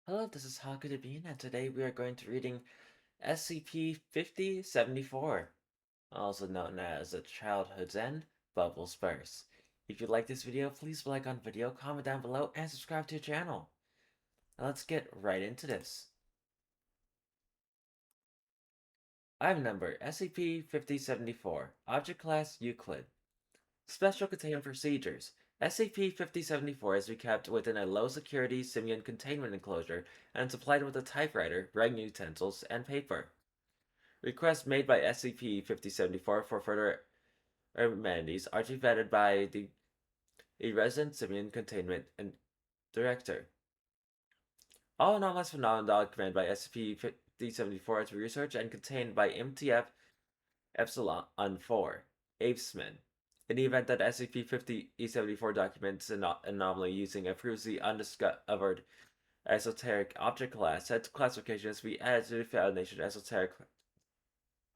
Hello, this is Haku and today we are going to reading SCP-5074, also known as A Childhood's End, Bubbles Burst. If you like this video, please like on video, comment down below, and subscribe to the channel. Now let's get right into this. Item number SCP-5074, Object Class Euclid. Special Containment Procedures. SCP-5074 is kept within a low-security simian containment enclosure and supplied with a typewriter, writing utensils, and paper. Requests made by SCP-5074 for further amenities are to be vetted by the resident simian containment and director. All anomalous phenomena documented by SCP-5074 are to be researched and contained by MTF Epsilon 4, Avesman. In the event that SCP-5074 documents an anomaly using a previously undiscovered esoteric object class, said classification is to be added to the Foundation Esoteric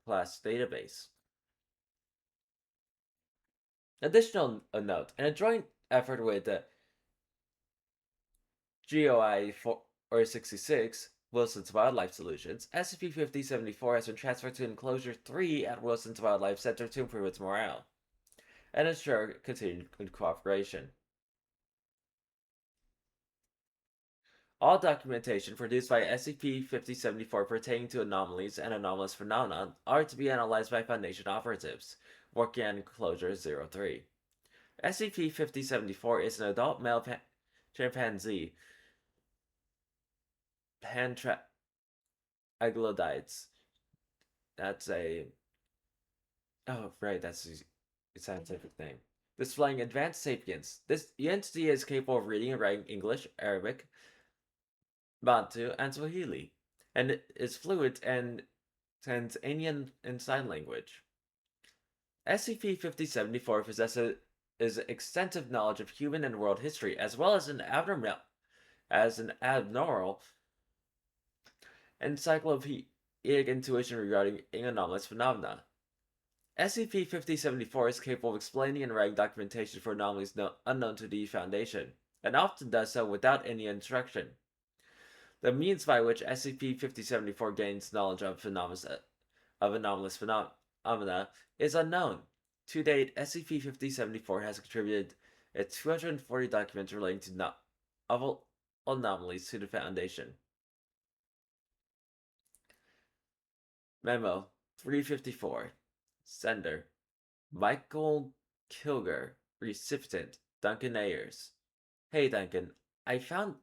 Class database. Additional note, in a joint effort with GOI 466, Wilson's Wildlife Solutions, SCP-5074 has been transferred to Enclosure 3 at Wilson's Wildlife Center to improve its morale and ensure continued cooperation. All documentation produced by SCP-5074 pertaining to anomalies and anomalous phenomena are to be analyzed by Foundation operatives working on Enclosure 03. SCP-5074 is an adult male chimpanzee Pantraglodytes. That's a... Oh, right, that's a scientific name. Displaying advanced sapience. This entity is capable of reading and writing English, Arabic, Bantu, and Swahili, and is fluent in Tanzanian and Sign Language. SCP-5074 possesses extensive knowledge of human and world history, as well as an abnormal encyclopedic intuition regarding anomalous phenomena. SCP-5074 is capable of explaining and writing documentation for anomalies unknown to the Foundation, and often does so without any instruction. The means by which SCP-5074 gains knowledge of anomalous phenomena is unknown. To date, SCP-5074 has contributed 240 documents relating to novel anomalies to the Foundation. Memo 354. Sender: Michael Kilger. Recipient: Duncan Ayers. Hey Duncan, I found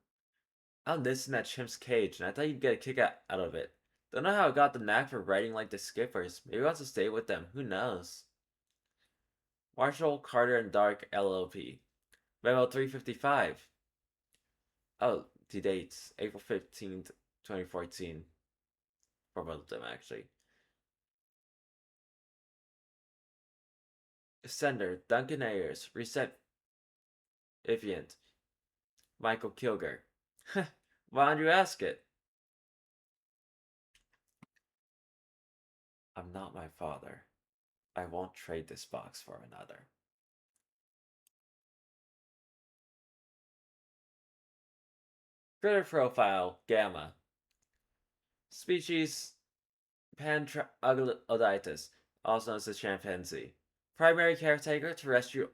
this in that chimp's cage, and I thought you'd get a kick out of it. Don't know how I got the knack for writing like the skippers. Maybe he wants to stay with them. Who knows? Marshall, Carter, and Dark LLP. Memo 355. Oh, the dates. April 15th, 2014. For both of them, actually. Sender: Duncan Ayers. Recipient: Michael Kilger. Why don't you ask it? I'm not my father. I won't trade this box for another. Critter Profile: Gamma. Species: Pantraglodytes, also known as chimpanzee. Primary caretaker: terrestrial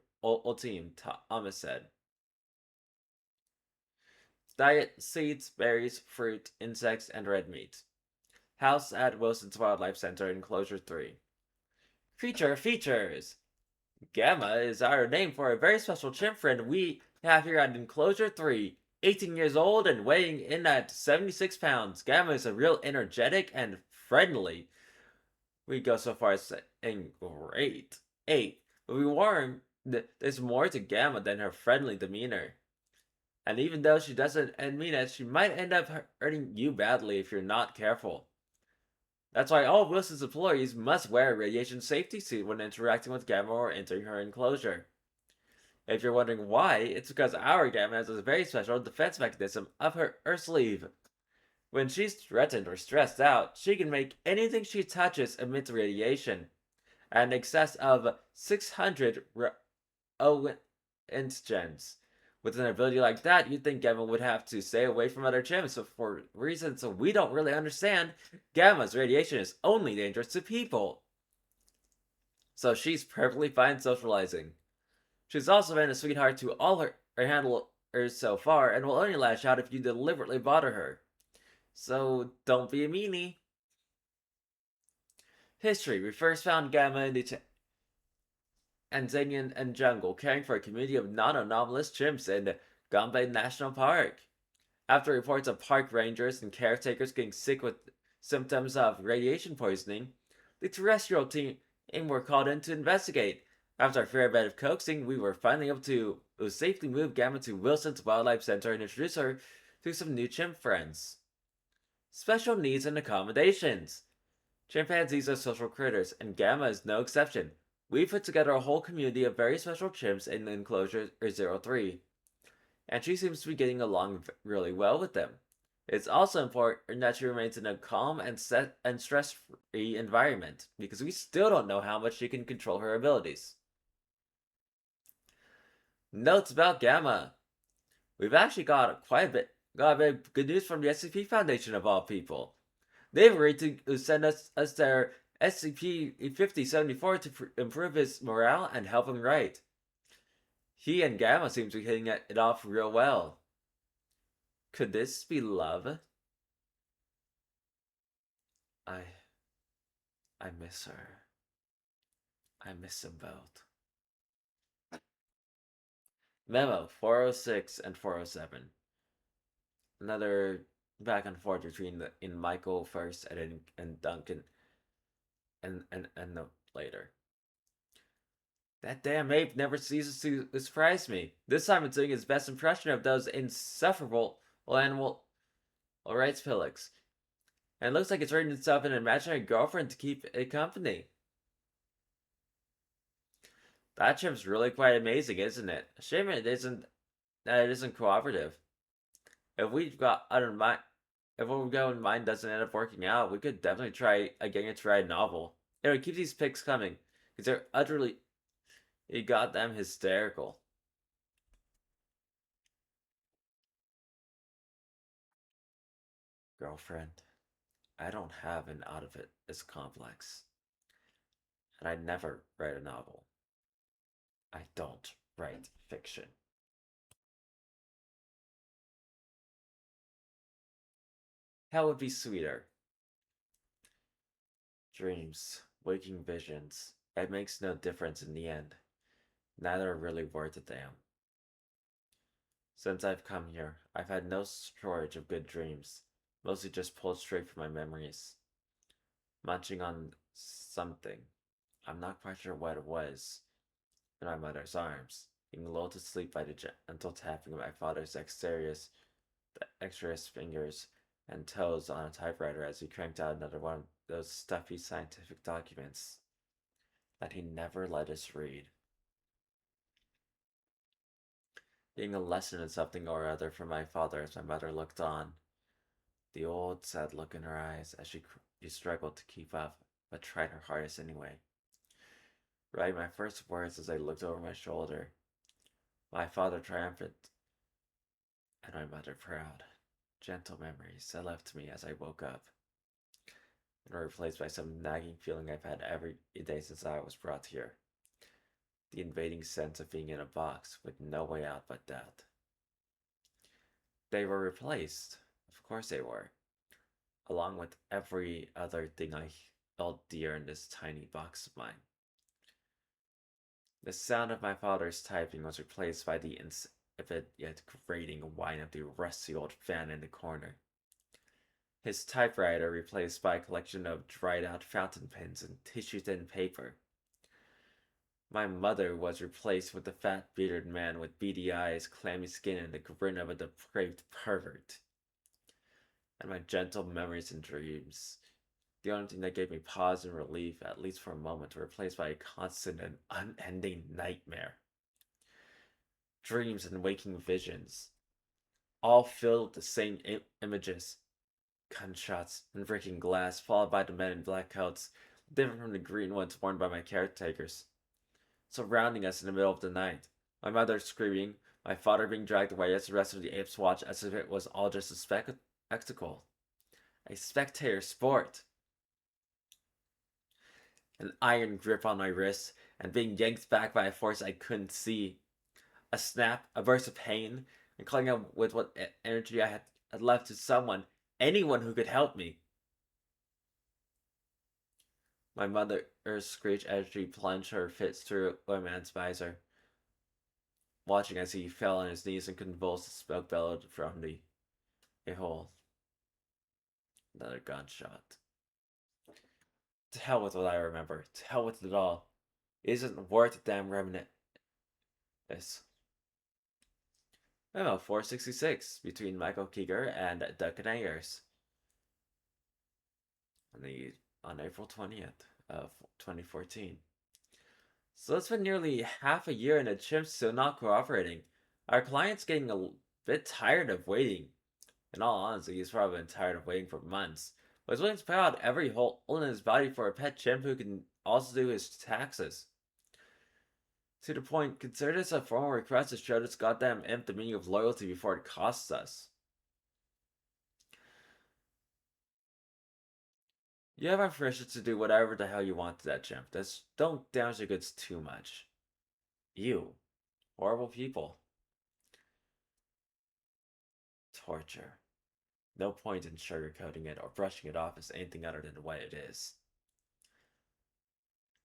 team, Thomas said. Diet: seeds, berries, fruit, insects, and red meat. House at Wilson's Wildlife Center, Enclosure 3. Creature features: Gamma is our name for a very special chimp friend we have here at Enclosure 3. 18 years old and weighing in at 76 pounds. Gamma is a real energetic and friendly. We go so far as saying great. 8. But we warn there's more to Gamma than her friendly demeanor. And even though she doesn't mean it, she might end up hurting you badly if you're not careful. That's why all Wilson's employees must wear a radiation safety suit when interacting with Gamma or entering her enclosure. If you're wondering why, it's because our Gamma has a very special defense mechanism up her sleeve. When she's threatened or stressed out, she can make anything she touches emit radiation. An excess of 600 instants, With an ability like that, you'd think Gamma would have to stay away from other chimps, but for reasons we don't really understand, Gamma's radiation is only dangerous to people. So she's perfectly fine socializing. She's also been a sweetheart to all her handlers so far, and will only lash out if you deliberately bother her. So don't be a meanie. History. We first found Gamma in the Tanzanian and jungle, caring for a community of non-anomalous chimps in Gombe National Park. After reports of park rangers and caretakers getting sick with symptoms of radiation poisoning, the terrestrial team were called in to investigate. After a fair bit of coaxing, we were finally able to safely move Gamma to Wilson's Wildlife Center and introduce her to some new chimp friends. Special needs and accommodations. Chimpanzees are social critters, and Gamma is no exception. We put together a whole community of very special chimps in Enclosure 03, and she seems to be getting along really well with them. It's also important that she remains in a calm and stress-free environment, because we still don't know how much she can control her abilities. Notes about Gamma. We've actually got a bit of good news from the SCP Foundation of all people. They've agreed to send us their SCP-5074 to improve his morale and help him write. He and Gamma seem to be hitting it off real well. Could this be love? I miss her. I miss them both. Memo 406 and 407. Another back and forth between Michael first and Duncan and later. That damn ape never ceases to surprise me. This time it's doing its best impression of those insufferable animal rights pillocks. And it looks like it's written itself an imaginary girlfriend to keep it company. That chimp's really quite amazing, isn't it? Shame it isn't cooperative. If what we've got in mind doesn't end up working out, we could definitely try getting it to write a novel. Anyway, keep these pics coming, because they're utterly goddamn hysterical. Girlfriend, I don't have an out of it as complex. And I'd never write a novel. I don't write fiction. Hell would be sweeter. Dreams, waking visions. It makes no difference in the end. Neither are really worth a damn. Since I've come here, I've had no shortage of good dreams, mostly just pulled straight from my memories. Munching on something. I'm not quite sure what it was. In my mother's arms, being lulled to sleep by the gentle tapping of my father's dexterous fingers and toes on a typewriter as he cranked out another one of those stuffy scientific documents that he never let us read. Being a lesson in something or other from my father as my mother looked on, the old sad look in her eyes as she struggled to keep up, but tried her hardest anyway. Writing my first words as I looked over my shoulder, my father triumphant and my mother proud. Gentle memories that left me as I woke up, and were replaced by some nagging feeling I've had every day since I was brought here. The invading sense of being in a box with no way out but death. They were replaced. Of course they were. Along with every other thing I held dear in this tiny box of mine. The sound of my father's typing was replaced by the insipid yet grating whine of the rusty old fan in the corner. His typewriter replaced by a collection of dried out fountain pens and tissue-thin paper. My mother was replaced with the fat bearded man with beady eyes, clammy skin, and the grin of a depraved pervert. And my gentle memories and dreams, the only thing that gave me pause and relief, at least for a moment, were replaced by a constant and unending nightmare. Dreams and waking visions, all filled with the same images. Gunshots and breaking glass, followed by the men in black coats, different from the green ones worn by my caretakers. Surrounding us in the middle of the night, my mother screaming, My father being dragged away as the rest of the apes watched as if it was all just a spectacle. A spectator sport. An iron grip on my wrist, and being yanked back by a force I couldn't see. A snap, a burst of pain, and calling out with what energy I had left to someone, anyone who could help me. My mother's screech as she plunged her fists through a man's visor, watching as he fell on his knees and convulsed as smoke bellowed from a hole. Another gunshot. To hell with what I remember. To hell with it all. It isn't worth a damn remnant. This. Memo 466 between Michael Keeger and Duncan Ayers on April 20th of 2014. So it's been nearly half a year and the chimp's still not cooperating. Our client's getting a bit tired of waiting. In all honesty, he's probably been tired of waiting for months. But he's willing to pay out every hole in his body for a pet chimp who can also do his taxes. To the point, consider this a formal request to show this goddamn imp the meaning of loyalty before it costs us. You have our permission to do whatever the hell you want to that chimp. Just don't damage the goods too much. You. Horrible people. Torture. No point in sugarcoating it or brushing it off as anything other than what it is.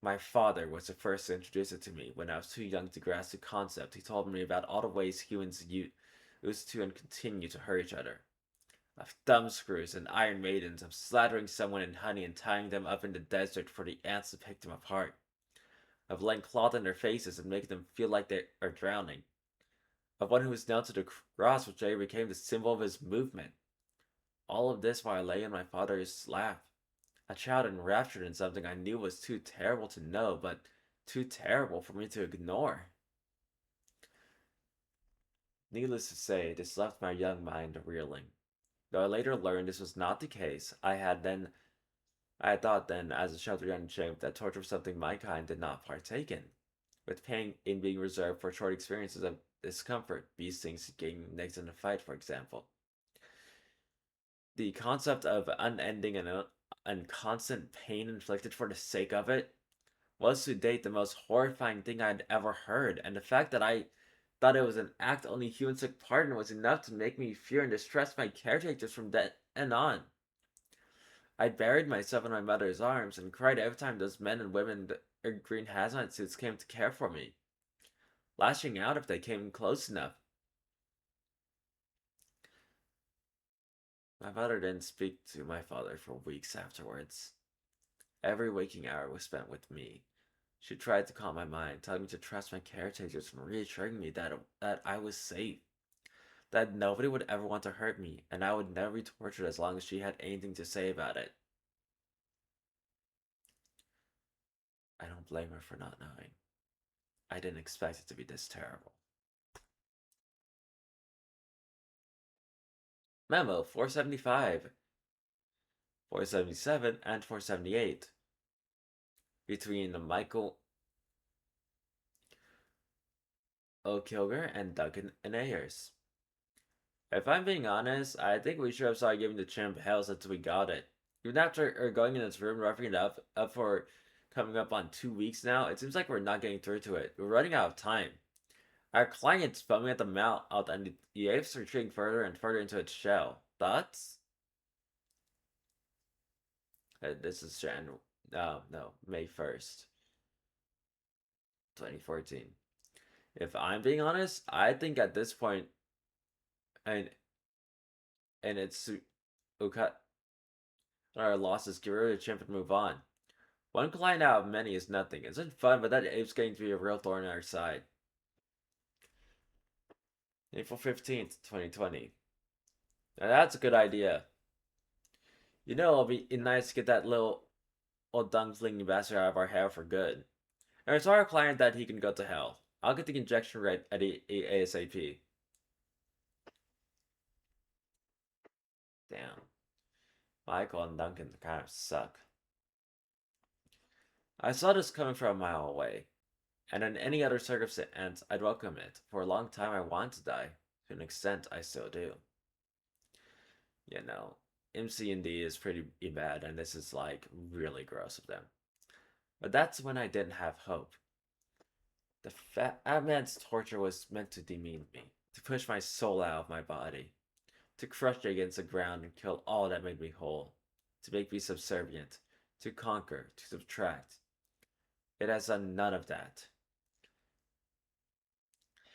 My father was the first to introduce it to me when I was too young to grasp the concept. He told me about all the ways humans used to and continue to hurt each other. Of thumbscrews and iron maidens, of slathering someone in honey and tying them up in the desert for the ants to pick them apart. Of laying cloth on their faces and making them feel like they are drowning. Of one who was nailed to the cross which later became the symbol of his movement. All of this while I lay in my father's lap. A child enraptured in something I knew was too terrible to know, but too terrible for me to ignore. Needless to say, this left my young mind reeling. Though I later learned this was not the case, I had thought then, as a sheltered young chimp, that torture was something my kind did not partake in, with pain in being reserved for short experiences of discomfort, bee stings, getting nicked in a fight, for example. The concept of unending and constant pain inflicted for the sake of it was to date the most horrifying thing I'd ever heard, and the fact that I thought it was an act only humans took part in was enough to make me fear and distrust my caretakers from then and on. I buried myself in my mother's arms and cried every time those men and women in green hazmat suits came to care for me, lashing out if they came close enough. My mother didn't speak to my father for weeks afterwards. Every waking hour was spent with me. She tried to calm my mind, telling me to trust my caretakers and reassuring me that I was safe, that nobody would ever want to hurt me, and I would never be tortured as long as she had anything to say about it. I don't blame her for not knowing. I didn't expect it to be this terrible. Memo 475, 477, and 478 between Michael O'Kilger and Duncan and Ayers. If I'm being honest, I think we should have started giving the chimp hell since we got it. Even after going in its room, roughing it up for coming up on 2 weeks now, it seems like we're not getting through to it. We're running out of time. Our client's foaming at the mouth, and the apes are retreating further and further into its shell. Thoughts? This is May 1st, 2014. If I'm being honest, I think at this point, and it's cut our losses, give rid of the chimp and move on. One client out of many is nothing. It's been fun, but that ape's getting to be a real thorn in our side. April 15th, 2020. Now that's a good idea. You know, it'll be nice to get that little old dung-flinging bastard out of our hair for good. And it's our client that he can go to hell. I'll get the injection right at ASAP. Damn. Michael and Duncan kind of suck. I saw this coming from a mile away. And in any other circumstance, I'd welcome it. For a long time, I wanted to die. To an extent, I still do. You know, MC&D is pretty bad, and this is like really gross of them. But that's when I didn't have hope. The fat man's torture was meant to demean me, to push my soul out of my body, to crush it against the ground and kill all that made me whole, to make me subservient, to conquer, to subtract. It has done none of that.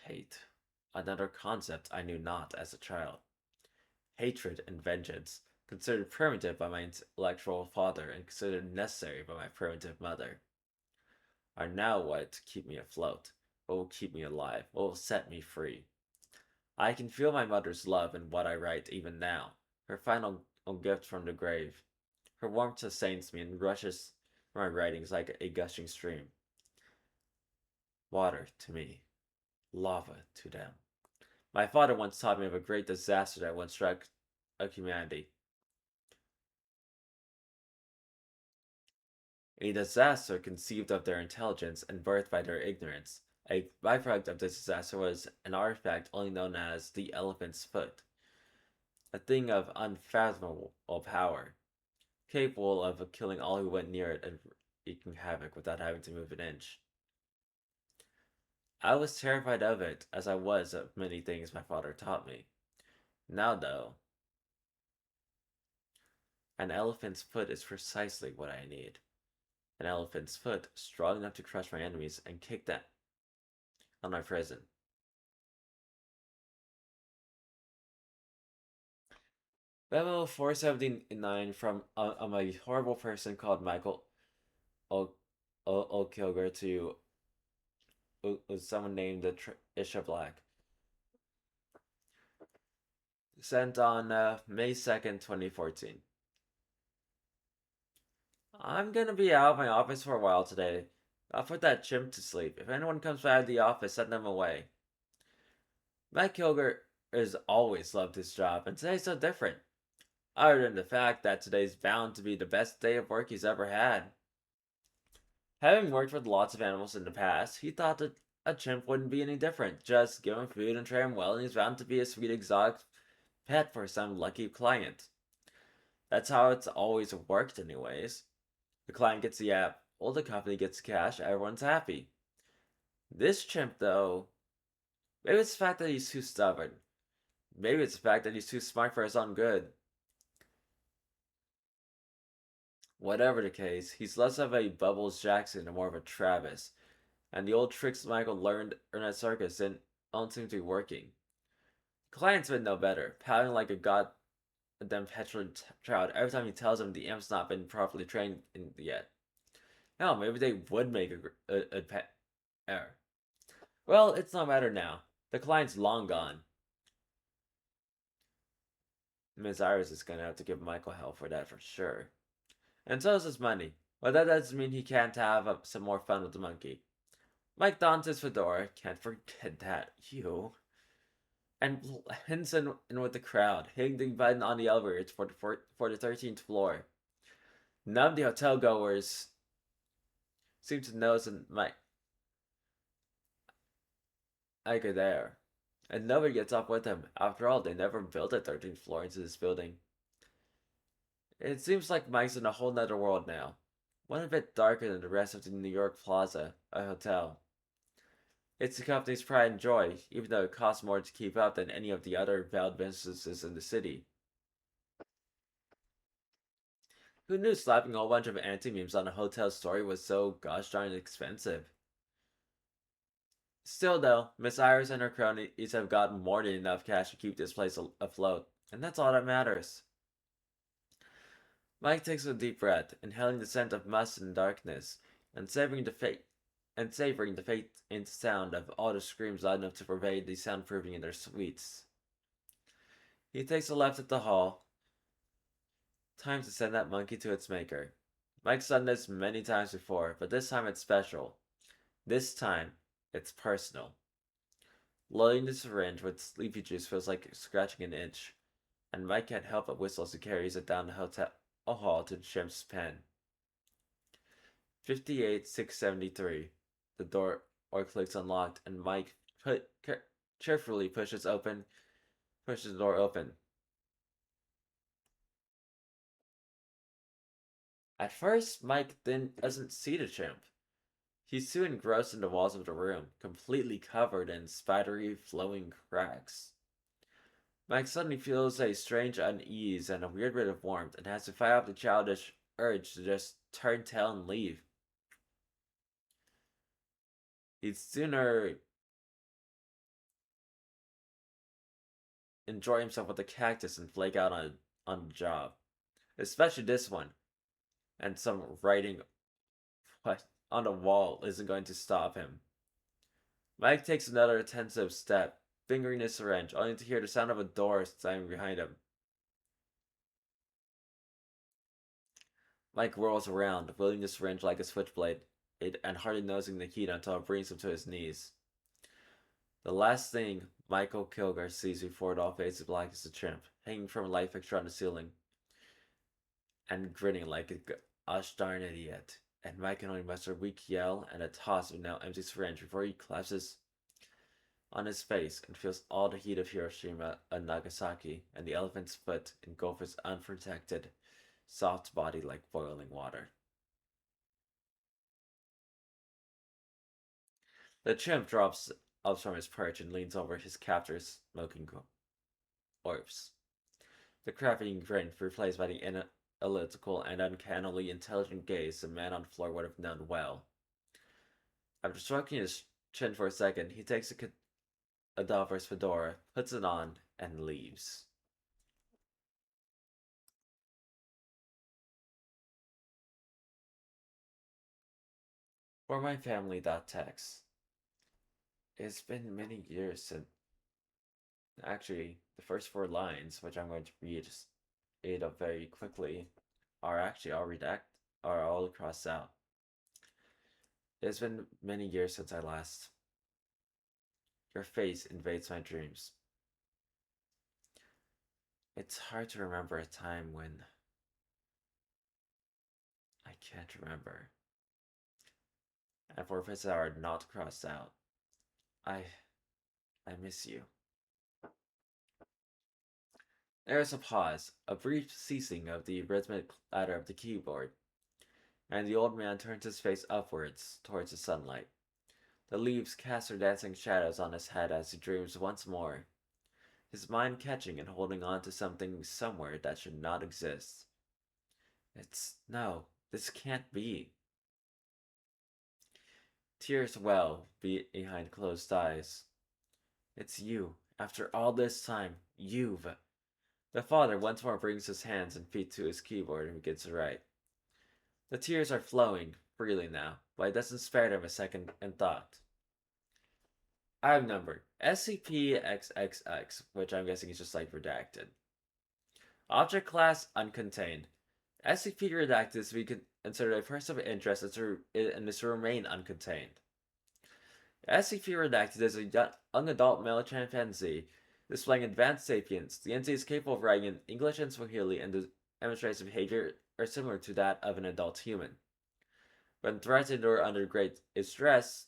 Hate. Another concept I knew not as a child. Hatred and vengeance, considered primitive by my intellectual father and considered necessary by my primitive mother, are now what keep me afloat, what will keep me alive, what will set me free. I can feel my mother's love in what I write even now, her final gift from the grave. Her warmth sustains me and rushes my writings like a gushing stream. Water to me, lava to them. My father once taught me of a great disaster that once struck humanity. A disaster conceived of their intelligence and birthed by their ignorance. A byproduct of this disaster was an artifact only known as the elephant's foot, a thing of unfathomable power, capable of killing all who went near it and wreaking havoc without having to move an inch. I was terrified of it, as I was of many things my father taught me. Now, though, an elephant's foot is precisely what I need. An elephant's foot, strong enough to crush my enemies and kick them on my prison. Memo 479 from a horrible person called Michael O'Kilger to someone named Isha Black. Sent on May 2nd, 2014. I'm gonna be out of my office for a while today. I'll put that chimp to sleep. If anyone comes by the office, send them away. Matt Kilger has always loved his job, and today's no different. Other than the fact that today's bound to be the best day of work he's ever had. Having worked with lots of animals in the past, he thought that a chimp wouldn't be any different. Just give him food and train him well, and he's bound to be a sweet exotic pet for some lucky client. That's how it's always worked anyways. The client gets the app, or the company gets cash, everyone's happy. This chimp, though, maybe it's the fact that he's too stubborn. Maybe it's the fact that he's too smart for his own good. Whatever the case, he's less of a Bubbles Jackson and more of a Travis, and the old tricks Michael learned in a circus don't seem to be working. Clients would know better, pouting like a goddamn petulant child every time he tells them the imp's not been properly trained yet. Hell, maybe they would make a pet error. Well, it's no matter now. The client's long gone. Ms. Iris is gonna have to give Michael hell for that for sure. And so is his money. But that doesn't mean he can't have some more fun with the monkey. Mike dons his fedora, can't forget that, you. And blends in with the crowd, hitting the button on the elevator for the 13th floor. None of the hotel goers seem to notice Mike are there. And nobody gets up with him. After all, they never built a 13th floor into this building. It seems like Mike's in a whole nother world now. One a bit darker than the rest of the New York Plaza, a hotel. It's the company's pride and joy, even though it costs more to keep up than any of the other failed businesses in the city. Who knew slapping a whole bunch of anti-memes on a hotel story was so gosh darn expensive? Still though, Miss Iris and her cronies have gotten more than enough cash to keep this place afloat, and that's all that matters. Mike takes a deep breath, inhaling the scent of musk and darkness, and savoring the faint sound of all the screams loud enough to pervade the soundproofing in their suites. He takes a left at the hall. Time to send that monkey to its maker. Mike's done this many times before, but this time it's special. This time, it's personal. Loading the syringe with sleepy juice feels like scratching an itch, and Mike can't help but whistle as he carries it down the hotel hall to the chimp's pen. 58673. The door or clicks unlocked, and Mike cheerfully pushes the door open. At first, Mike then doesn't see the chimp. He's too engrossed in the walls of the room, completely covered in spidery, flowing cracks. Mike suddenly feels a strange unease and a weird bit of warmth and has to fight off the childish urge to just turn tail and leave. He'd sooner enjoy himself with a cactus and flake out on the job. Especially this one. And some writing on the wall isn't going to stop him. Mike takes another attentive step, fingering his syringe, only to hear the sound of a door slamming behind him. Mike whirls around, wielding the syringe like a switchblade, and hardly noticing the heat until it brings him to his knees. The last thing Michael Kilgore sees before it all fades to black is the chimp, hanging from a light fixture on the ceiling, and grinning like a gosh darn idiot. And Mike can only muster a weak yell and a toss of now empty syringe before he collapses on his face and feels all the heat of Hiroshima and Nagasaki, and the elephant's foot engulf his unprotected, soft body like boiling water. The chimp drops up from his perch and leans over his captor's smoking corpse. The crafty grin replaced by the analytical and uncannily intelligent gaze the man on the floor would have known well. After stroking his chin for a second, he takes a cadaver's fedora, puts it on, and leaves. For my family, that text. It's been many years since. Actually, the first four lines, which I'm going to read it up very quickly, are actually are all crossed out. It's been many years since I last. Your face invades my dreams. It's hard to remember a time when I can't remember. And for bits that are not crossed out, I I miss you. There is a pause, a brief ceasing of the rhythmic clatter of the keyboard, and the old man turns his face upwards towards the sunlight. The leaves cast their dancing shadows on his head as he dreams once more, his mind catching and holding on to something somewhere that should not exist. No, this can't be. Tears well behind closed eyes. It's you. After all this time, you've. The father once more brings his hands and feet to his keyboard and begins to write. The tears are flowing freely now, but it doesn't spare them a second in thought. Item number SCP XXX, which I'm guessing is just like redacted. Object class uncontained. SCP redacted is to be considered a person of interest and is to remain uncontained. SCP redacted is a young adult male chimpanzee displaying advanced sapience. The entity is capable of writing in English and Swahili and demonstrates behavior similar to that of an adult human. When threatened or under great stress,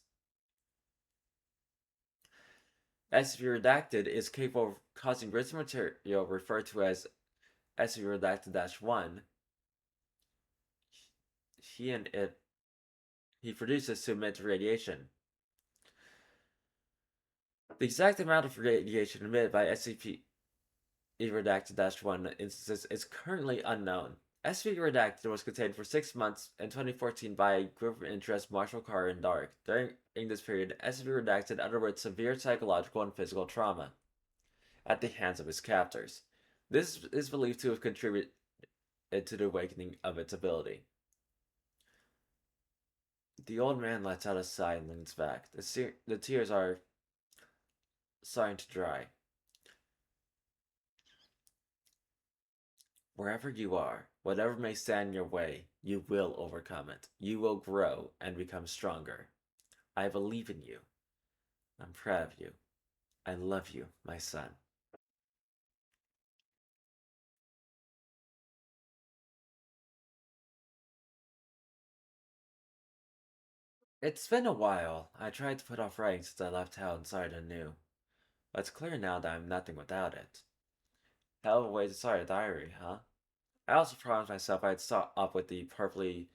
SCP redacted is capable of causing written material referred to as SCP redacted 1. He produces to emit radiation. The exact amount of radiation emitted by SCP redacted 1 instances is currently unknown. SCP redacted was contained for 6 months in 2014 by a group of interest Marshall Carr and Dark. During this period, SCP redacted underwent severe psychological and physical trauma at the hands of his captors. This is believed to have contributed to the awakening of its ability. The old man lets out a sigh and leans back. The tears are starting to dry. Wherever you are, whatever may stand in your way, you will overcome it. You will grow and become stronger. I believe in you. I'm proud of you. I love you, my son. It's been a while. I tried to put off writing since I left town and started anew. But it's clear now that I'm nothing without it. Hell of a way to start a diary, huh? I also promised myself I'd stop up with the perfectly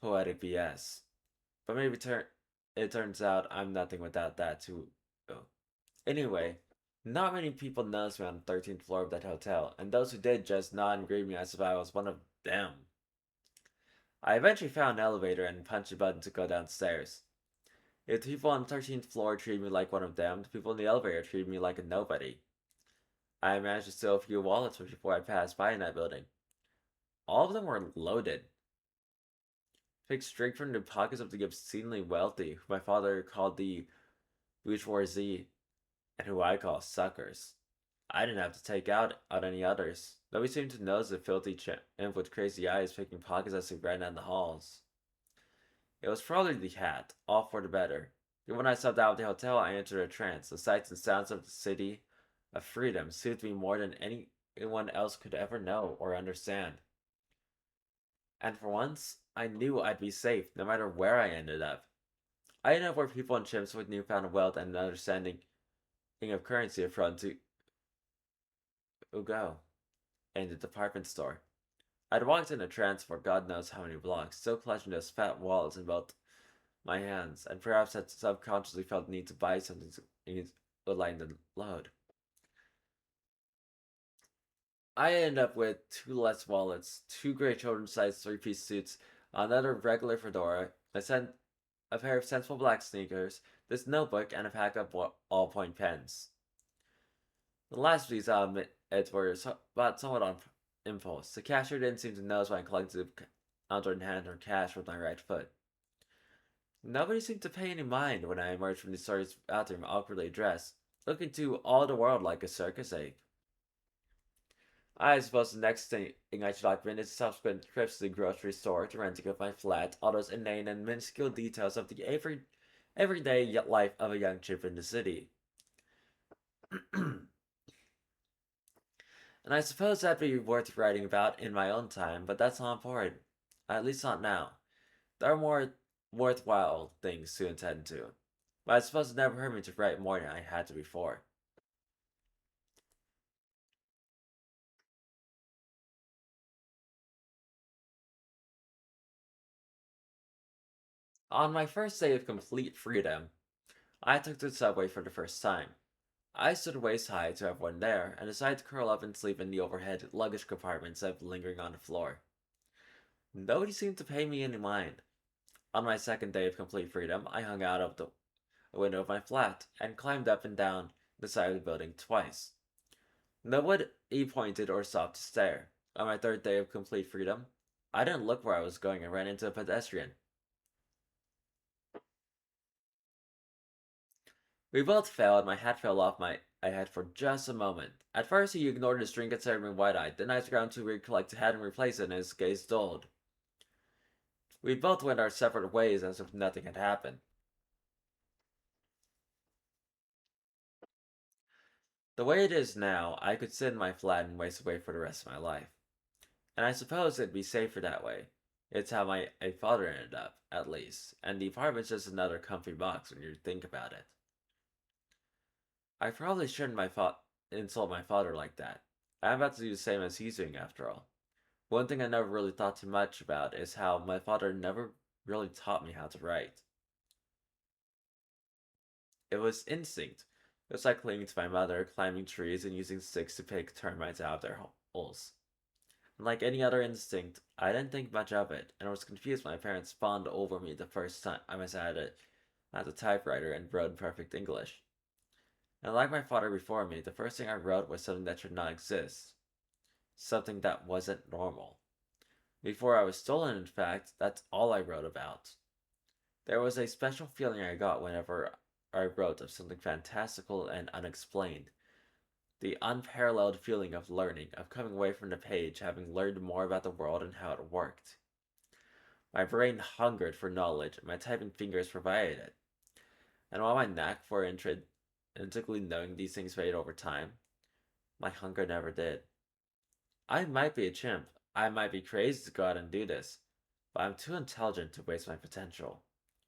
poetic BS. But it turns out I'm nothing without that too. Oh. Anyway, not many people noticed me on the 13th floor of that hotel, and those who did just nod and greet me as if I was one of them. I eventually found an elevator and punched a button to go downstairs. If the people on the 13th floor treated me like one of them, the people in the elevator treated me like a nobody. I managed to steal a few wallets before I passed by in that building. All of them were loaded, picked straight from the pockets of the obscenely wealthy, who my father called the bourgeoisie, and who I call suckers. I didn't have to take out any others. Nobody seemed to notice the filthy imp with crazy eyes picking pockets as he ran down the halls. It was probably the hat, all for the better. But when I stepped out of the hotel, I entered a trance. The sights and sounds of the city of freedom soothed me more than anyone else could ever know or understand. And for once, I knew I'd be safe, no matter where I ended up. I ended up where people and chimps with newfound wealth and an understanding of currency have run to Ugo in the department store. I'd walked in a trance for God knows how many blocks, still clutching those fat wallets in both my hands, and perhaps had subconsciously felt the need to buy something to lighten the load. I ended up with two less wallets, two gray children's sized three-piece suits, another regular fedora, a pair of sensible black sneakers, this notebook, and a pack of all-point pens. The last of these, I'll admit, were bought somewhat on impulse. The cashier didn't seem to notice when I collected the counter and handed her cash with my right foot. Nobody seemed to pay any mind when I emerged from the store's bathroom awkwardly dressed, looking to all the world like a circus ape. I suppose the next thing I should document is subsequent trips to the grocery store, to renting of my flat, all those inane and minuscule details of the everyday life of a young chip in the city. And I suppose that'd be worth writing about in my own time, but that's not important. At least not now. There are more worthwhile things to attend to. But I suppose it never hurt me to write more than I had to before. On my first day of complete freedom, I took the subway for the first time. I stood waist high to everyone there, and decided to curl up and sleep in the overhead luggage compartment instead of lingering on the floor. Nobody seemed to pay me any mind. On my second day of complete freedom, I hung out of the window of my flat and climbed up and down the side of the building twice. Nobody pointed or stopped to stare. On my third day of complete freedom, I didn't look where I was going and ran into a pedestrian. We both fell, and my hat fell off my head for just a moment. At first, he ignored his drink and stared at me wide-eyed. Then I scrambled to recollect the hat and replace it, and his gaze dulled. We both went our separate ways as if nothing had happened. The way it is now, I could sit in my flat and waste away for the rest of my life. And I suppose it'd be safer that way. It's how my father ended up, at least. And the apartment's just another comfy box when you think about it. I probably shouldn't insult my father like that. I'm about to do the same as he's doing after all. One thing I never really thought too much about is how my father never really taught me how to write. It was instinct. It was like clinging to my mother, climbing trees, and using sticks to pick termites out of their holes. And like any other instinct, I didn't think much of it, and I was confused when my parents fawned over me the first time I was at the typewriter and wrote in perfect English. And like my father before me, the first thing I wrote was something that should not exist. Something that wasn't normal. Before I was stolen, in fact, that's all I wrote about. There was a special feeling I got whenever I wrote of something fantastical and unexplained. The unparalleled feeling of learning, of coming away from the page having learned more about the world and how it worked. My brain hungered for knowledge, and my typing fingers provided it. And while my knack for intrinsically knowing these things faded over time, my hunger never did. I might be a chimp. I might be crazy to go out and do this, but I'm too intelligent to waste my potential.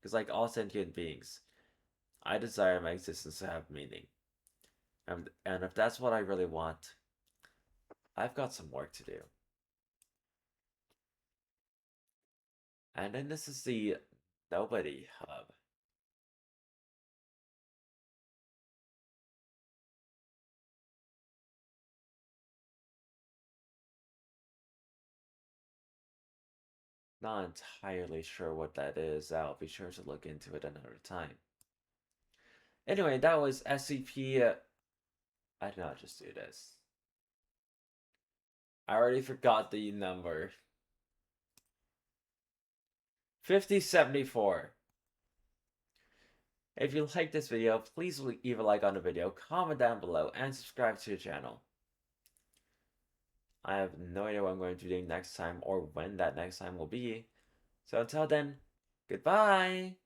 Because, like all sentient beings, I desire my existence to have meaning. And if that's what I really want, I've got some work to do. And then this is the Nobody Hub. Not entirely sure what that is. I'll be sure to look into it another time. Anyway, that was SCP. I did not just do this. I already forgot the number. 5074. If you like this video, please leave a like on the video, comment down below, and subscribe to the channel. I have no idea what I'm going to do next time or when that next time will be. So until then, goodbye!